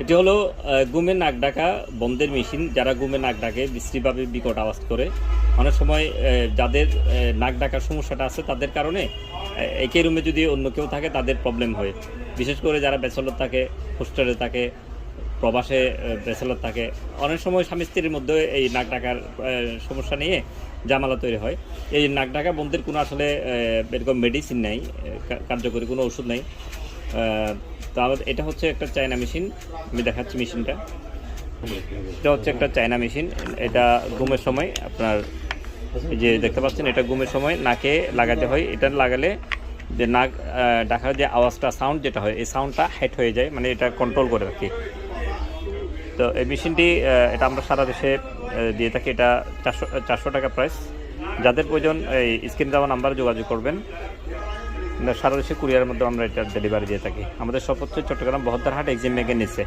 এটি হলো গুমের নাক ডাকা বন্ধের মেশিন। যারা গুমে নাক ডাকে বিশ্রীভাবে বিকট আওয়াজ করে, অনেক সময় যাদের নাক ডাকার সমস্যাটা আছে তাদের কারণে একই রুমে যদি অন্য কেউ থাকে তাদের প্রবলেম হয়। বিশেষ করে যারা ব্যাচেলর থাকে, হোস্টেলে থাকে, প্রবাসে ব্যাচেলর থাকে, অনেক সময় স্বামী স্ত্রীর মধ্যে এই নাক ডাকার সমস্যা নিয়ে ঝামেলা তৈরি হয়। এই নাক ডাকা বন্ধের কোনো আসলে এরকম মেডিসিন নেই, কার্যকরী কোনো ওষুধ নেই। তো এটা হচ্ছে একটা চায়না মেশিন। আমি দেখাচ্ছি মেশিনটা। এটা হচ্ছে একটা চায়না মেশিন। এটা ঘুমের সময় আপনার এই যে দেখতে পাচ্ছেন, এটা ঘুমের সময় নাকে লাগাতে হয়। এটা লাগালে যে নাক ডাকার যে আওয়াজটা, সাউন্ড যেটা হয়, এই সাউন্ডটা হেড হয়ে যায়, মানে এটা কন্ট্রোল করে রাখি। তো এই মেশিনটি এটা আমরা সারা দেশে দিয়ে থাকি। এটা 400 টাকা প্রাইস। যাদের প্রয়োজন এই স্ক্রিন দেওয়া নাম্বারে যোগাযোগ করবেন। সারা দেশে কুরিয়ারের মধ্যে আমরা এটা ডেলিভারি দিয়ে থাকি। আমাদের সব হচ্ছে চট্টগ্রাম বহদ্দারহাট এক্সিম ব্যাংকের নিচে।